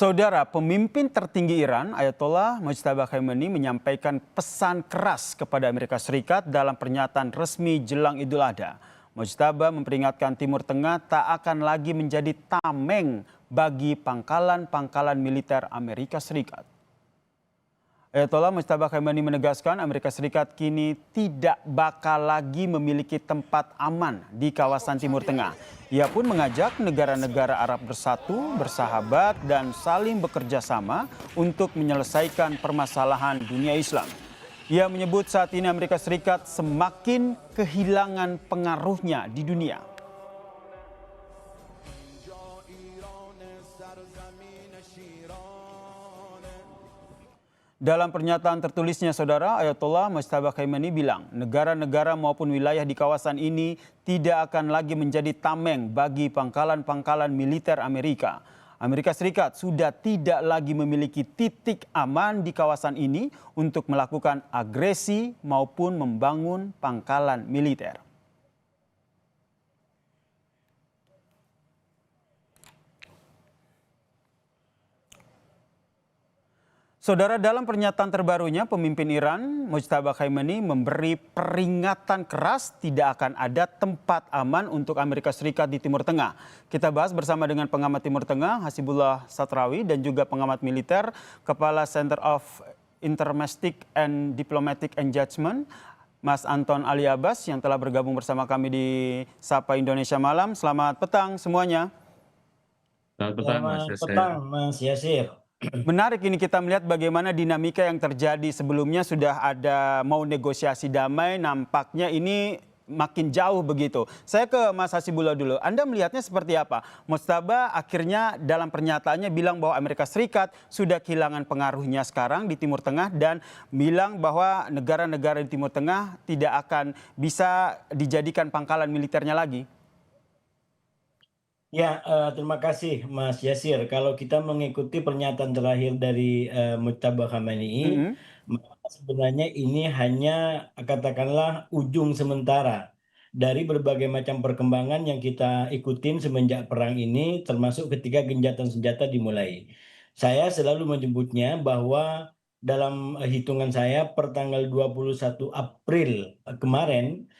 Saudara, pemimpin tertinggi Iran, Ayatollah Mojtaba Khamenei menyampaikan pesan keras kepada Amerika Serikat dalam pernyataan resmi jelang Idul Adha. Mojtaba memperingatkan Timur Tengah tak akan lagi menjadi tameng bagi pangkalan-pangkalan militer Amerika Serikat. Ayatollah Mojtaba Khamenei menegaskan Amerika Serikat kini tidak bakal lagi memiliki tempat aman di kawasan Timur Tengah. Ia pun mengajak negara-negara Arab bersatu, bersahabat, dan saling bekerja sama untuk menyelesaikan permasalahan dunia Islam. Ia menyebut saat ini Amerika Serikat semakin kehilangan pengaruhnya di dunia. Dalam pernyataan tertulisnya, Saudara, Ayatollah Mojtaba Khamenei bilang negara-negara maupun wilayah di kawasan ini tidak akan lagi menjadi tameng bagi pangkalan-pangkalan militer Amerika. Amerika Serikat sudah tidak lagi memiliki titik aman di kawasan ini untuk melakukan agresi maupun membangun pangkalan militer. Saudara, dalam pernyataan terbarunya, pemimpin Iran, Mojtaba Khamenei, memberi peringatan keras tidak akan ada tempat aman untuk Amerika Serikat di Timur Tengah. Kita bahas bersama dengan pengamat Timur Tengah, Hasibullah Satrawi, dan juga pengamat militer, Kepala Center of Intermestic and Diplomatic Engagement, Mas Anton Ali Abbas, yang telah bergabung bersama kami di Sapa Indonesia Malam. Selamat petang semuanya. Selamat petang, Mas Selamat Yasir. petang, Mas Yasir. Menarik ini kita melihat bagaimana dinamika yang terjadi sebelumnya sudah ada mau negosiasi damai, nampaknya ini makin jauh begitu. Saya ke Mas Hasibullah dulu. Anda melihatnya seperti apa? Mojtaba akhirnya dalam pernyataannya bilang bahwa Amerika Serikat sudah kehilangan pengaruhnya sekarang di Timur Tengah dan bilang bahwa negara-negara di Timur Tengah tidak akan bisa dijadikan pangkalan militernya lagi. Ya, terima kasih Mas Yasir. Kalau kita mengikuti pernyataan terakhir dari Mojtaba Khamenei, maka sebenarnya ini hanya katakanlah ujung sementara dari berbagai macam perkembangan yang kita ikutin semenjak perang ini, termasuk ketika gencatan senjata dimulai. Saya selalu menyebutnya bahwa dalam hitungan saya per tanggal 21 April kemarin,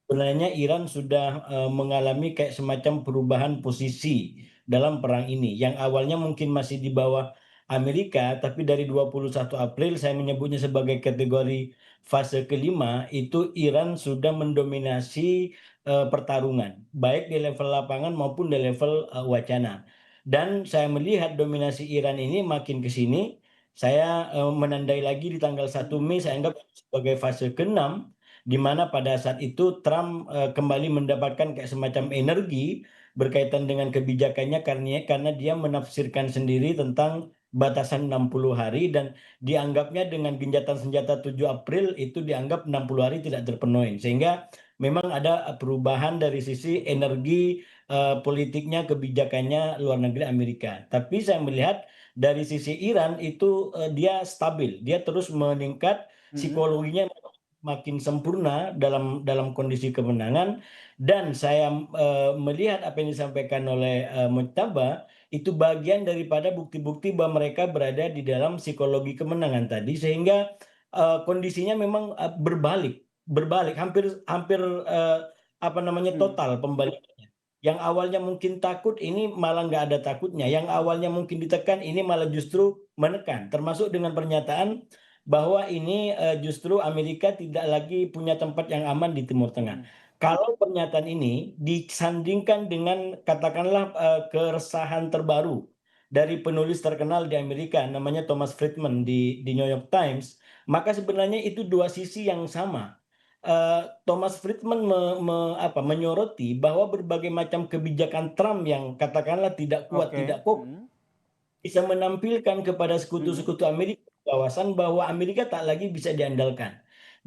sebenarnya Iran sudah mengalami kayak semacam perubahan posisi dalam perang ini. Yang awalnya mungkin masih di bawah Amerika, tapi dari 21 April saya menyebutnya sebagai kategori fase kelima, itu Iran sudah mendominasi pertarungan, baik di level lapangan maupun di level wacana. Dan saya melihat dominasi Iran ini makin ke sini, saya menandai lagi di tanggal 1 Mei, saya anggap sebagai fase ke-6, di mana pada saat itu Trump kembali mendapatkan kayak semacam energi berkaitan dengan kebijakannya karena dia menafsirkan sendiri tentang batasan 60 hari dan dianggapnya dengan gencatan senjata 7 April itu dianggap 60 hari tidak terpenuhi. Sehingga memang ada perubahan dari sisi energi politiknya, kebijakannya luar negeri Amerika. Tapi saya melihat dari sisi Iran itu dia stabil, dia terus meningkat, psikologinya makin sempurna dalam kondisi kemenangan, dan saya melihat apa yang disampaikan oleh Mojtaba itu bagian daripada bukti-bukti bahwa mereka berada di dalam psikologi kemenangan tadi, sehingga kondisinya memang berbalik hampir hampir total pembalikannya. Yang awalnya mungkin takut, ini malah nggak ada takutnya. Yang awalnya mungkin ditekan, ini malah justru menekan. Termasuk dengan pernyataan bahwa ini justru Amerika tidak lagi punya tempat yang aman di Timur Tengah. Kalau pernyataan ini disandingkan dengan katakanlah keresahan terbaru dari penulis terkenal di Amerika namanya Thomas Friedman di New York Times, maka sebenarnya itu dua sisi yang sama. Thomas Friedman menyoroti bahwa berbagai macam kebijakan Trump yang katakanlah tidak kuat, tidak kokoh, bisa menampilkan kepada sekutu-sekutu Amerika di kawasan bahwa Amerika tak lagi bisa diandalkan.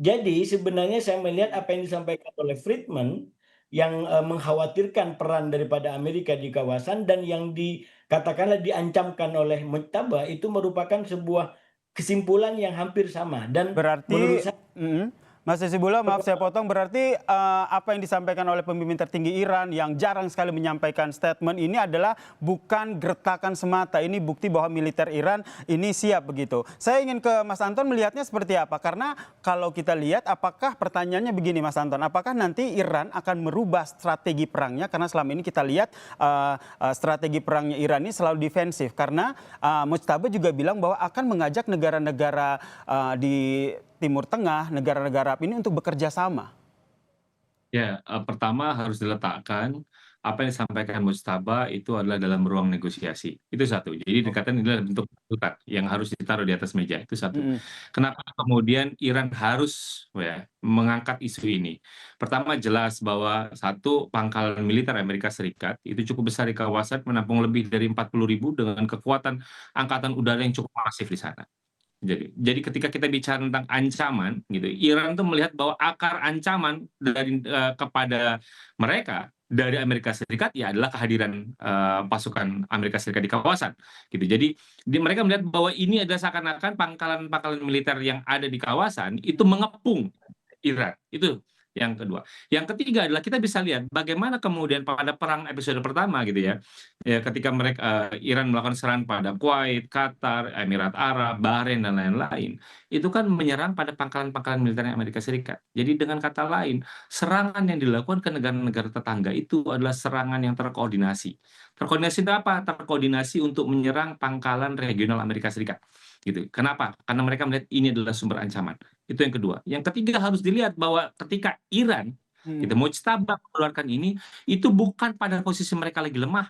Jadi sebenarnya saya melihat apa yang disampaikan oleh Friedman yang mengkhawatirkan peran daripada Amerika di kawasan dan yang dikatakanlah diancamkan oleh Mojtaba itu merupakan sebuah kesimpulan yang hampir sama. Dan Berarti menurut saya Mas Hezibullah, maaf saya potong, berarti apa yang disampaikan oleh pemimpin tertinggi Iran yang jarang sekali menyampaikan statement ini adalah bukan gertakan semata, ini bukti bahwa militer Iran ini siap begitu. Saya ingin ke Mas Anton melihatnya seperti apa, karena kalau kita lihat apakah pertanyaannya begini Mas Anton, apakah nanti Iran akan merubah strategi perangnya, karena selama ini kita lihat strategi perangnya Iran ini selalu defensif, karena Mujtaba juga bilang bahwa akan mengajak negara-negara di Timur Tengah, negara-negara Arab ini untuk bekerja sama. Ya, pertama harus diletakkan apa yang disampaikan Mujtaba itu adalah dalam ruang negosiasi. Itu satu. Jadi dikatakan ini adalah bentuk tuntutan yang harus ditaruh di atas meja. Itu satu. Kenapa kemudian Iran harus mengangkat isu ini? Pertama jelas bahwa satu, pangkalan militer Amerika Serikat itu cukup besar di kawasan, menampung lebih dari 40.000 dengan kekuatan angkatan udara yang cukup masif di sana. Jadi ketika kita bicara tentang ancaman, gitu, Iran tuh melihat bahwa akar ancaman dari kepada mereka dari Amerika Serikat ya adalah kehadiran pasukan Amerika Serikat di kawasan, gitu. Jadi mereka melihat bahwa ini adalah seakan-akan pangkalan-pangkalan militer yang ada di kawasan itu mengepung Iran. Itu yang kedua. Yang ketiga adalah kita bisa lihat bagaimana kemudian pada perang episode pertama gitu ya, ketika mereka Iran melakukan serangan pada Kuwait, Qatar, Emirat Arab, Bahrain dan lain-lain, itu kan menyerang pada pangkalan-pangkalan militer Amerika Serikat. Jadi dengan kata lain, serangan yang dilakukan ke negara-negara tetangga itu adalah serangan yang terkoordinasi. Terkoordinasi itu apa? Terkoordinasi untuk menyerang pangkalan regional Amerika Serikat. Gitu. Kenapa? Karena mereka melihat ini adalah sumber ancaman. Itu yang kedua. Yang ketiga harus dilihat bahwa ketika Iran gitu Mujtaba mengeluarkan ini, itu bukan pada posisi mereka lagi lemah,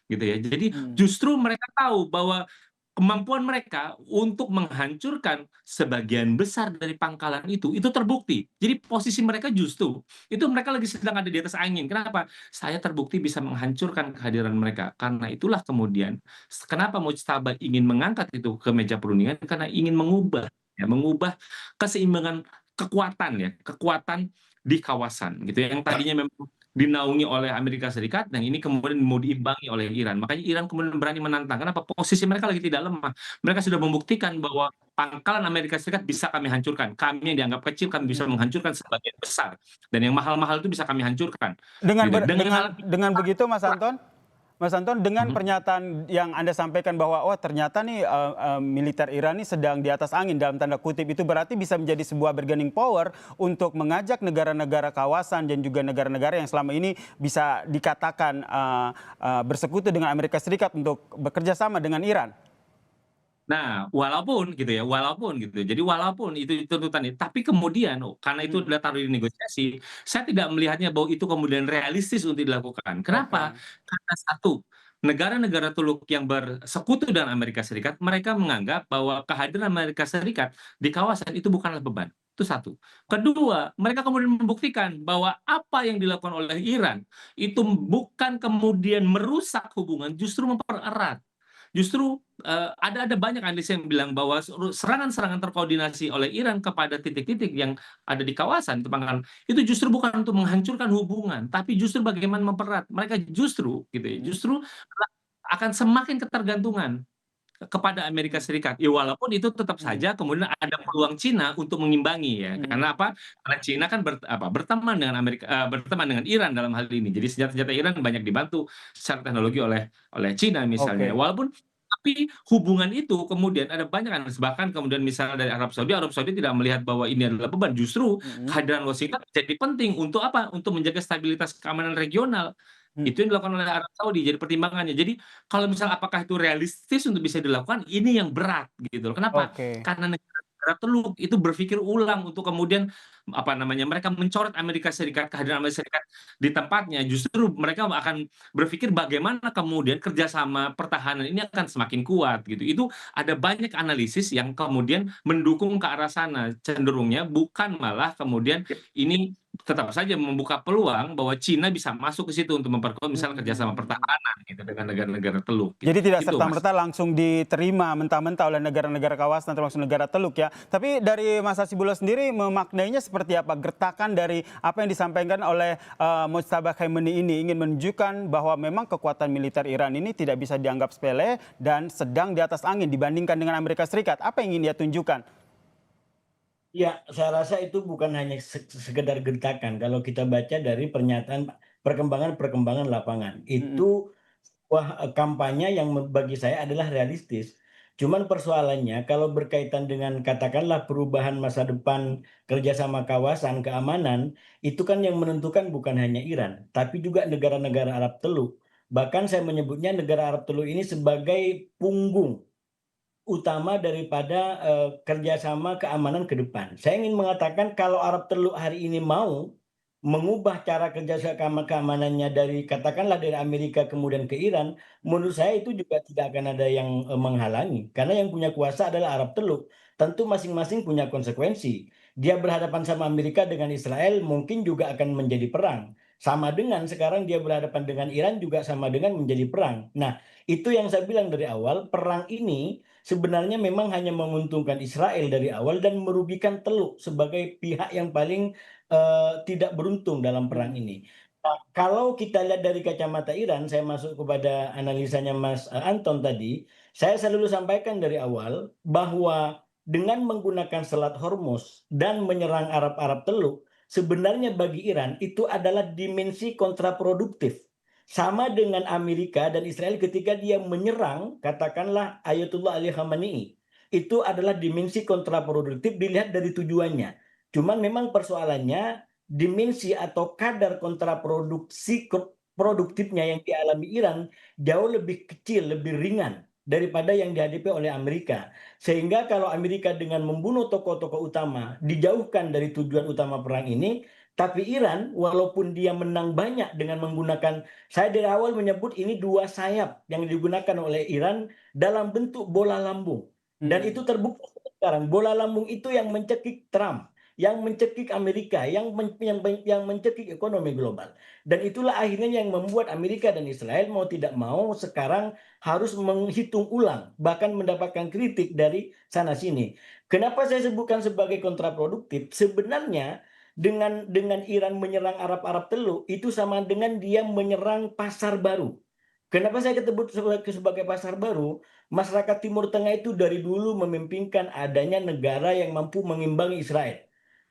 gitu ya. Jadi justru mereka tahu bahwa kemampuan mereka untuk menghancurkan sebagian besar dari pangkalan itu terbukti. Jadi posisi mereka justru itu mereka lagi sedang ada di atas angin. Kenapa? Saya terbukti bisa menghancurkan kehadiran mereka. Karena itulah kemudian kenapa Mujtaba ingin mengangkat itu ke meja perundingan, karena ingin mengubah keseimbangan kekuatan di kawasan gitu ya. Yang tadinya memang dinaungi oleh Amerika Serikat, dan ini kemudian mau diimbangi oleh Iran. Makanya Iran kemudian berani menantang. Kenapa? Posisi mereka lagi tidak lemah. Mereka sudah membuktikan bahwa pangkalan Amerika Serikat bisa kami hancurkan. Kami yang dianggap kecil, kami bisa menghancurkan sebagian besar. Dan yang mahal-mahal itu bisa kami hancurkan. Gitu. Dengan begitu Mas Anton, dengan pernyataan yang Anda sampaikan bahwa ternyata nih militer Iran ini sedang di atas angin dalam tanda kutip, itu berarti bisa menjadi sebuah bargaining power untuk mengajak negara-negara kawasan dan juga negara-negara yang selama ini bisa dikatakan bersekutu dengan Amerika Serikat untuk bekerja sama dengan Iran. Nah, walaupun gitu. Jadi walaupun itu tuntutan itu, tapi kemudian karena itu adalah taruh di negosiasi, saya tidak melihatnya bahwa itu kemudian realistis untuk dilakukan. Kenapa? Karena satu, negara-negara Teluk yang bersekutu dengan Amerika Serikat, mereka menganggap bahwa kehadiran Amerika Serikat di kawasan itu bukanlah beban. Itu satu. Kedua, mereka kemudian membuktikan bahwa apa yang dilakukan oleh Iran itu bukan kemudian merusak hubungan, justru mempererat. Justru ada banyak analis yang bilang bahwa serangan-serangan terkoordinasi oleh Iran kepada titik-titik yang ada di kawasan pangkalan itu justru bukan untuk menghancurkan hubungan, tapi justru bagaimana mempererat. Mereka justru akan semakin ketergantungan kepada Amerika Serikat. Ya walaupun itu tetap saja kemudian ada peluang Cina untuk mengimbangi ya. Karena apa? Karena Cina kan berteman dengan berteman dengan Iran dalam hal ini. Jadi senjata-senjata Iran banyak dibantu secara teknologi oleh Cina misalnya. Walaupun tapi hubungan itu kemudian ada banyak analis, bahkan kemudian misalnya dari Arab Saudi tidak melihat bahwa ini adalah beban. Justru kehadiran Washington jadi penting untuk apa? Untuk menjaga stabilitas keamanan regional. Itu yang dilakukan oleh Arab Saudi jadi pertimbangannya. Jadi kalau misalnya apakah itu realistis untuk bisa dilakukan, ini yang berat gitu loh. Kenapa? Karena negara Teluk itu berpikir ulang untuk kemudian mereka mencoret Amerika Serikat, kehadiran Amerika Serikat di tempatnya. Justru mereka akan berpikir bagaimana kemudian kerjasama pertahanan ini akan semakin kuat gitu. Itu ada banyak analisis yang kemudian mendukung ke arah sana, cenderungnya bukan malah kemudian ini tetap saja membuka peluang bahwa Cina bisa masuk ke situ untuk memperkuat misalnya kerjasama pertahanan gitu dengan negara-negara Teluk. Gitu. Jadi tidak serta-merta langsung diterima mentah-mentah oleh negara-negara kawasan termasuk negara Teluk ya. Tapi dari Mas Hezibullah sendiri memaknainya seperti apa? Gertakan dari apa yang disampaikan oleh Mujtaba Khamenei ini ingin menunjukkan bahwa memang kekuatan militer Iran ini tidak bisa dianggap sepele dan sedang di atas angin dibandingkan dengan Amerika Serikat. Apa yang ingin dia tunjukkan? Ya, saya rasa itu bukan hanya sekedar gertakan. Kalau kita baca dari pernyataan perkembangan-perkembangan lapangan, Mhm. itu wah, kampanye yang bagi saya adalah realistis. Cuman persoalannya kalau berkaitan dengan katakanlah perubahan masa depan kerjasama kawasan keamanan, itu kan yang menentukan bukan hanya Iran, tapi juga negara-negara Arab Teluk. Bahkan saya menyebutnya negara Arab Teluk ini sebagai punggung utama daripada, kerjasama keamanan ke depan. Saya ingin mengatakan kalau Arab Teluk hari ini mau mengubah cara kerja keamanannya dari katakanlah dari Amerika kemudian ke Iran, menurut saya itu juga tidak akan ada yang, menghalangi. Karena yang punya kuasa adalah Arab Teluk. Tentu masing-masing punya konsekuensi. Dia berhadapan sama Amerika dengan Israel mungkin juga akan menjadi perang. Sama dengan sekarang dia berhadapan dengan Iran juga sama dengan menjadi perang. Nah, itu yang saya bilang dari awal, perang ini sebenarnya memang hanya menguntungkan Israel dari awal dan merugikan Teluk sebagai pihak yang paling tidak beruntung dalam perang Mhm. ini. Nah, kalau kita lihat dari kacamata Iran, saya masuk kepada analisanya Mas Anton tadi, saya selalu sampaikan dari awal bahwa dengan menggunakan Selat Hormuz dan menyerang Arab-Arab Teluk, sebenarnya bagi Iran itu adalah dimensi kontraproduktif. Sama dengan Amerika dan Israel ketika dia menyerang, katakanlah Ayatullah Ali Khamenei. Itu adalah dimensi kontraproduktif dilihat dari tujuannya. Cuman memang persoalannya dimensi atau kadar kontraproduksi produktifnya yang dialami Iran jauh lebih kecil, lebih ringan daripada yang dihadapi oleh Amerika. Sehingga kalau Amerika dengan membunuh tokoh-tokoh utama dijauhkan dari tujuan utama perang ini, tapi Iran walaupun dia menang banyak dengan menggunakan, saya dari awal menyebut ini dua sayap yang digunakan oleh Iran dalam bentuk bola lambung. Dan Mhm. itu terbukti sekarang. Bola lambung itu yang mencekik Trump, yang mencekik Amerika, yang mencekik ekonomi global. Dan itulah akhirnya yang membuat Amerika dan Israel mau tidak mau sekarang harus menghitung ulang, bahkan mendapatkan kritik dari sana-sini. Kenapa saya sebutkan sebagai kontraproduktif? Sebenarnya dengan Iran menyerang Arab-Arab Teluk itu sama dengan dia menyerang pasar baru. Kenapa saya sebut sebagai pasar baru? Masyarakat Timur Tengah itu dari dulu memimpikan adanya negara yang mampu mengimbangi Israel.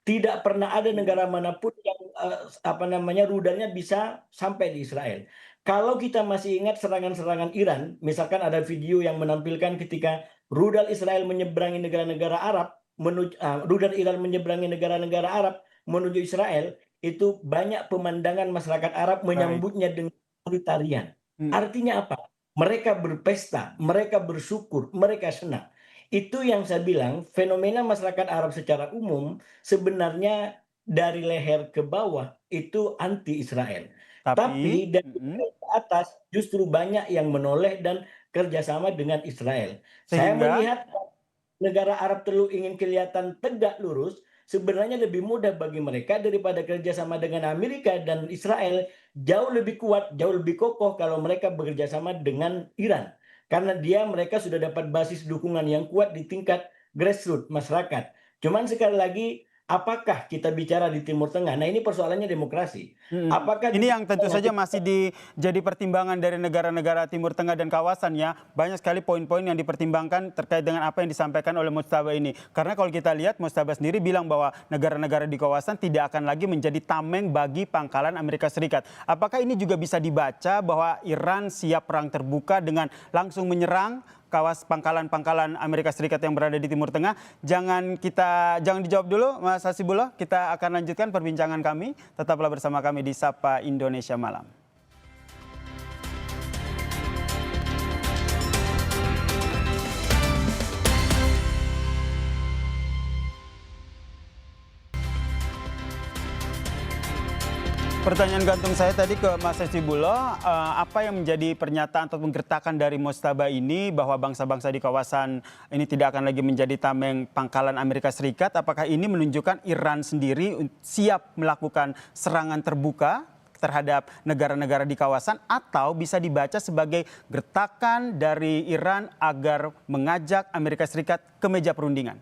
Tidak pernah ada Mhm. negara manapun yang apa namanya rudalnya bisa sampai di Israel. Kalau kita masih ingat serangan-serangan Iran, misalkan ada video yang menampilkan ketika rudal Israel menyeberangi negara-negara Arab, rudal Iran menyeberangi negara-negara Arab menuju Israel, itu banyak pemandangan masyarakat Arab Baik. menyambutnya dengan tarian. Mhm. Artinya apa? Mereka berpesta, mereka bersyukur, mereka senang. Itu yang saya bilang, fenomena masyarakat Arab secara umum sebenarnya dari leher ke bawah itu anti Israel. Tapi Tapi dari mhm, leher ke atas justru banyak yang menoleh dan kerjasama dengan Israel. Saya sehingga melihat negara Arab Teluk ingin kelihatan tegak lurus, sebenarnya lebih mudah bagi mereka daripada kerjasama dengan Amerika dan Israel. Jauh lebih kuat, jauh lebih kokoh kalau mereka bekerjasama dengan Iran. Karena mereka sudah dapat basis dukungan yang kuat di tingkat grassroots masyarakat. Cuman sekali lagi, apakah kita bicara di Timur Tengah? Nah, ini persoalannya demokrasi. mhm. Apakah di Ini yang Timur tentu Tengah saja masih jadi pertimbangan dari negara-negara Timur Tengah dan kawasannya. Banyak sekali poin-poin yang dipertimbangkan terkait dengan apa yang disampaikan oleh Mujtaba ini. Karena kalau kita lihat Mujtaba sendiri bilang bahwa negara-negara di kawasan tidak akan lagi menjadi tameng bagi pangkalan Amerika Serikat. Apakah ini juga bisa dibaca bahwa Iran siap perang terbuka dengan langsung menyerang pangkalan-pangkalan Amerika Serikat yang berada di Timur Tengah? Jangan dijawab dulu, Mas Hasibullah. Kita akan lanjutkan perbincangan kami. Tetaplah bersama kami di Sapa Indonesia Malam. Pertanyaan gantung saya tadi ke Mas Hasibullah, apa yang menjadi pernyataan atau penggertakan dari Mujtaba ini bahwa bangsa-bangsa di kawasan ini tidak akan lagi menjadi tameng pangkalan Amerika Serikat? Apakah ini menunjukkan Iran sendiri siap melakukan serangan terbuka terhadap negara-negara di kawasan, atau bisa dibaca sebagai gertakan dari Iran agar mengajak Amerika Serikat ke meja perundingan?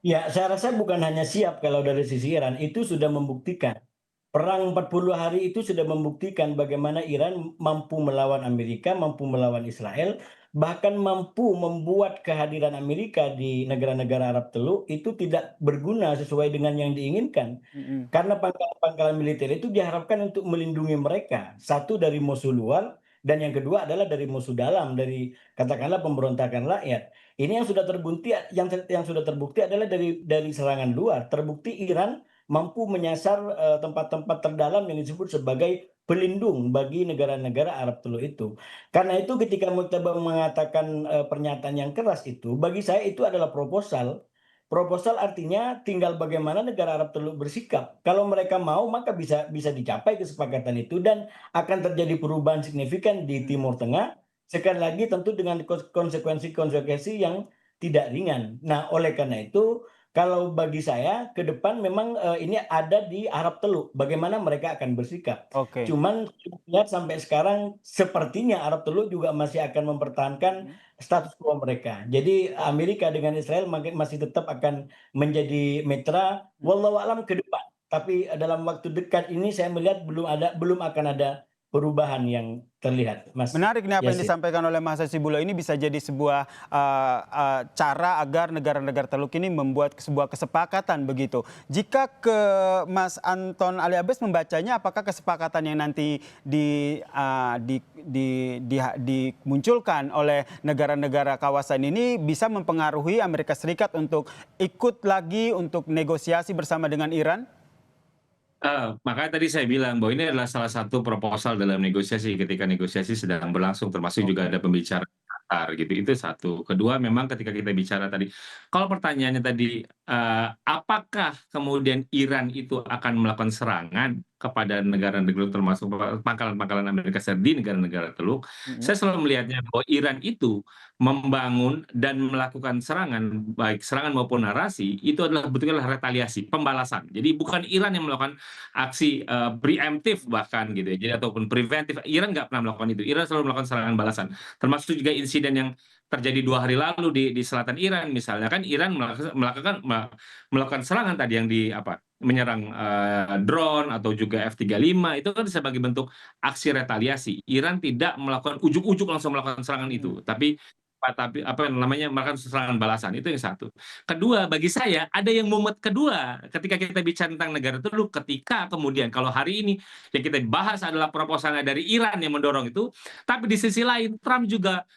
Ya, saya rasa bukan hanya siap kalau dari sisi Iran, itu sudah membuktikan. Perang 40 hari itu sudah membuktikan bagaimana Iran mampu melawan Amerika, mampu melawan Israel, bahkan mampu membuat kehadiran Amerika di negara-negara Arab Teluk itu tidak berguna sesuai dengan yang diinginkan. Mhm. Karena pangkalan-pangkalan militer itu diharapkan untuk melindungi mereka. Satu dari musuh luar, dan yang kedua adalah dari musuh dalam, dari katakanlah pemberontakan rakyat. Ini yang sudah terbukti, yang sudah terbukti adalah dari serangan luar. Terbukti Iran mampu menyasar tempat-tempat terdalam yang disebut sebagai pelindung bagi negara-negara Arab Teluk itu. Karena itu ketika Mujtaba mengatakan pernyataan yang keras itu, bagi saya itu adalah proposal. Proposal artinya tinggal bagaimana negara Arab Teluk bersikap. Kalau mereka mau maka bisa dicapai kesepakatan itu dan akan terjadi perubahan signifikan di Timur Tengah. Sekali lagi tentu dengan konsekuensi-konsekuensi yang tidak ringan. Nah, oleh karena itu kalau bagi saya ke depan memang ini ada di Arab Teluk bagaimana mereka akan bersikap. Oke. Cuman lihat sampai sekarang sepertinya Arab Teluk juga masih akan mempertahankan status quo mereka. Jadi Amerika dengan Israel masih tetap akan menjadi mitra wallahu alam ke depan. Tapi dalam waktu dekat ini saya melihat belum akan ada perubahan yang terlihat, Mas Menarik nih apa yang Yasin. disampaikan oleh Mas Hasibulo ini bisa jadi sebuah cara agar negara-negara Teluk ini membuat sebuah kesepakatan begitu. Jika ke Mas Anton Ali Abbas membacanya, apakah kesepakatan yang nanti dimunculkan oleh negara-negara kawasan ini bisa mempengaruhi Amerika Serikat untuk ikut lagi untuk negosiasi bersama dengan Iran? Makanya tadi saya bilang bahwa ini adalah salah satu proposal dalam negosiasi ketika negosiasi sedang berlangsung, termasuk juga ada pembicaraan Qatar gitu, itu satu. Kedua memang ketika kita bicara tadi, kalau pertanyaannya tadi, apakah kemudian Iran itu akan melakukan serangan kepada negara-negara termasuk pangkalan-pangkalan Amerika Serikat di negara-negara Teluk, saya selalu melihatnya bahwa Iran itu membangun dan melakukan serangan, baik serangan maupun narasi, itu adalah bentuknya adalah retaliasi, pembalasan. Jadi bukan Iran yang melakukan aksi preemptif bahkan gitu ya, jadi ataupun preventif. Iran nggak pernah melakukan itu. Iran selalu melakukan serangan balasan. Termasuk juga insiden yang terjadi 2 hari lalu di selatan Iran misalnya, kan Iran melakukan serangan tadi yang menyerang drone atau juga F-35 itu kan sebagai bentuk aksi retaliasi. Iran tidak melakukan ujuk-ujuk langsung melakukan serangan itu, tapi apa namanya, melakukan serangan balasan. Itu yang satu. Kedua, bagi saya ada yang momen kedua ketika kita bicara tentang negara Teluk, ketika kemudian kalau hari ini yang kita bahas adalah proposalnya dari Iran yang mendorong itu, tapi di sisi lain Trump juga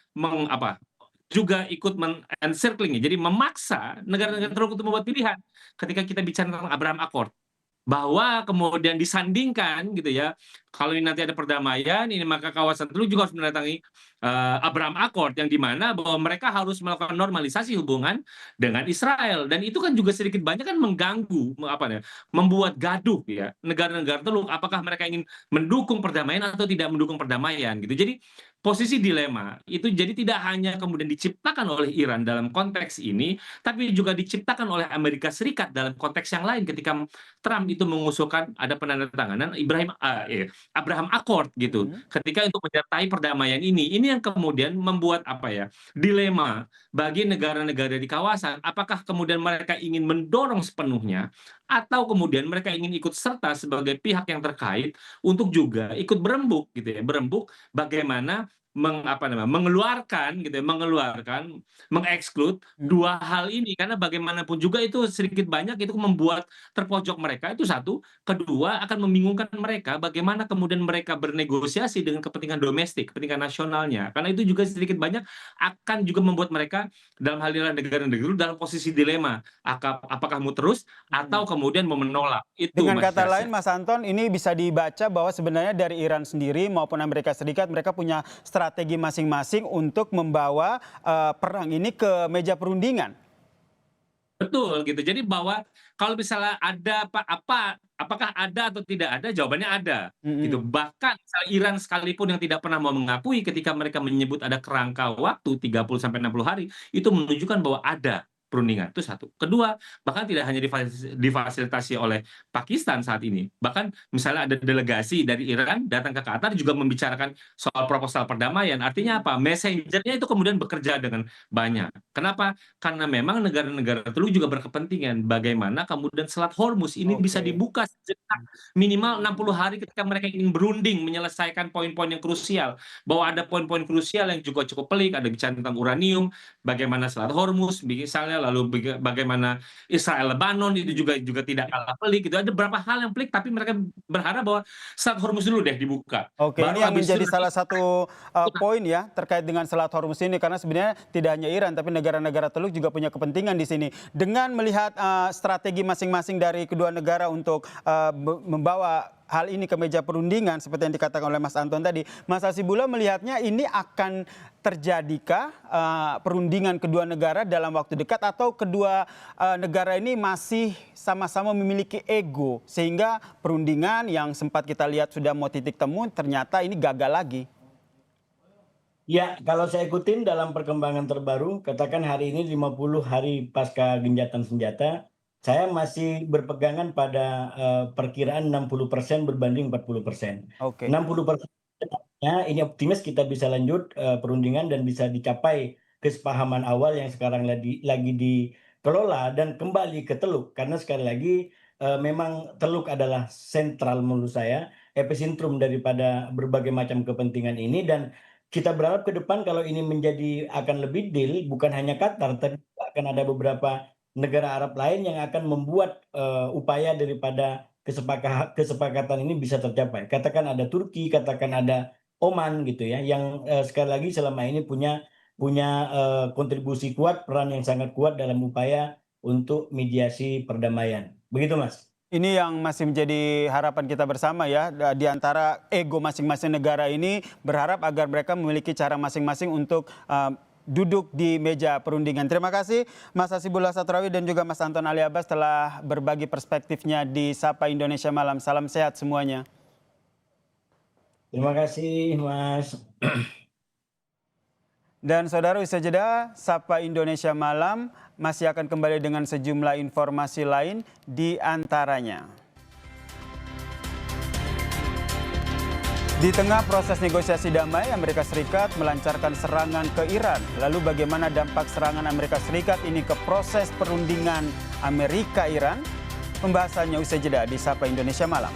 juga ikut encircling, jadi memaksa negara-negara Teluk untuk membuat pilihan ketika kita bicara tentang Abraham Accord, bahwa kemudian disandingkan gitu ya, kalau ini nanti ada perdamaian ini maka kawasan Teluk juga harus mendatangi Abraham Accord, yang dimana bahwa mereka harus melakukan normalisasi hubungan dengan Israel, dan itu kan juga sedikit banyak kan mengganggu membuat gaduh ya negara-negara Teluk, apakah mereka ingin mendukung perdamaian atau tidak mendukung perdamaian gitu. Jadi posisi dilema itu jadi tidak hanya kemudian diciptakan oleh Iran dalam konteks ini, tapi juga diciptakan oleh Amerika Serikat dalam konteks yang lain ketika Trump itu mengusulkan ada penandatanganan Abraham Accord gitu, ketika untuk menyertai perdamaian ini yang kemudian membuat dilema bagi negara-negara di kawasan, apakah kemudian mereka ingin mendorong sepenuhnya atau kemudian mereka ingin ikut serta sebagai pihak yang terkait untuk juga ikut berembuk gitu ya, berembuk bagaimana mengeluarkan gitu ya, mengeksklud dua hal ini, karena bagaimanapun juga itu sedikit banyak itu membuat terpojok mereka, itu satu. Kedua, akan membingungkan mereka bagaimana kemudian mereka bernegosiasi dengan kepentingan domestik, kepentingan nasionalnya, karena itu juga sedikit banyak akan juga membuat mereka dalam hal ini negara-negara dalam posisi dilema, apakah mau terus atau kemudian mau menolak. Itu Dengan Mas kata Yasir. lain, Mas Anton, ini bisa dibaca bahwa sebenarnya dari Iran sendiri maupun Amerika Serikat mereka punya strategi masing-masing untuk membawa perang ini ke meja perundingan. Betul gitu. Jadi bahwa kalau misalnya ada apakah ada atau tidak ada, jawabannya ada gitu. Bahkan misalnya Iran sekalipun yang tidak pernah mau mengakui, ketika mereka menyebut ada kerangka waktu 30 sampai 60 hari, itu menunjukkan bahwa ada perundingan. Itu satu. Kedua, bahkan tidak hanya difasilitasi oleh Pakistan saat ini. Bahkan misalnya ada delegasi dari Iran datang ke Qatar juga membicarakan soal proposal perdamaian. Artinya apa? Messenger-nya itu kemudian bekerja dengan banyak. Kenapa? Karena memang negara-negara Teluk juga berkepentingan bagaimana kemudian Selat Hormuz ini bisa Oke. dibuka sejenak minimal 60 hari ketika mereka ingin berunding menyelesaikan poin-poin yang krusial. Bahwa ada poin-poin krusial yang juga cukup pelik, ada bicara tentang uranium, bagaimana Selat Hormuz misalnya, lalu bagaimana Israel Lebanon itu juga tidak kalah pelik gitu. Ada beberapa hal yang pelik tapi mereka berharap bahwa Selat Hormuz dulu deh dibuka. Oke, ini Baru yang habis itu menjadi nanti salah satu poin ya terkait dengan Selat Hormuz ini, karena sebenarnya tidak hanya Iran tapi negara-negara Teluk juga punya kepentingan di sini. Dengan melihat strategi masing-masing dari kedua negara untuk membawa hal ini ke meja perundingan seperti yang dikatakan oleh Mas Anton tadi, Mas Hasibullah melihatnya ini akan terjadikah perundingan kedua negara dalam waktu dekat, atau kedua negara ini masih sama-sama memiliki ego sehingga perundingan yang sempat kita lihat sudah mau titik temu ternyata ini gagal lagi? Ya, kalau saya ikutin dalam perkembangan terbaru, katakan hari ini 50 hari pasca gencatan senjata, saya masih berpegangan pada perkiraan 60% berbanding 40%. Oke. 60% ini optimis kita bisa lanjut perundingan dan bisa dicapai kesepahaman awal yang sekarang lagi dikelola dan kembali ke Teluk. Karena sekali lagi memang Teluk adalah sentral menurut saya, epicentrum daripada berbagai macam kepentingan ini, dan kita berharap ke depan kalau ini akan lebih deal, bukan hanya Qatar, tapi akan ada beberapa negara Arab lain yang akan membuat upaya daripada kesepakatan ini bisa tercapai. Katakan ada Turki, katakan ada Oman gitu ya, yang sekali lagi selama ini punya kontribusi kuat, peran yang sangat kuat dalam upaya untuk mediasi perdamaian. Begitu, Mas. Ini yang masih menjadi harapan kita bersama ya, di antara ego masing-masing negara ini, berharap agar mereka memiliki cara masing-masing untuk duduk di meja perundingan. Terima kasih Mas Hasibullah Satrawi dan juga Mas Anton Ali Abbas telah berbagi perspektifnya di Sapa Indonesia Malam. Salam sehat semuanya. Terima kasih, Mas. Dan saudara, usai jeda, Sapa Indonesia Malam masih akan kembali dengan sejumlah informasi lain, di antaranya. Di tengah proses negosiasi damai, Amerika Serikat melancarkan serangan ke Iran. Lalu bagaimana dampak serangan Amerika Serikat ini ke proses perundingan Amerika-Iran? Pembahasannya usai jeda di Sapa Indonesia Malam.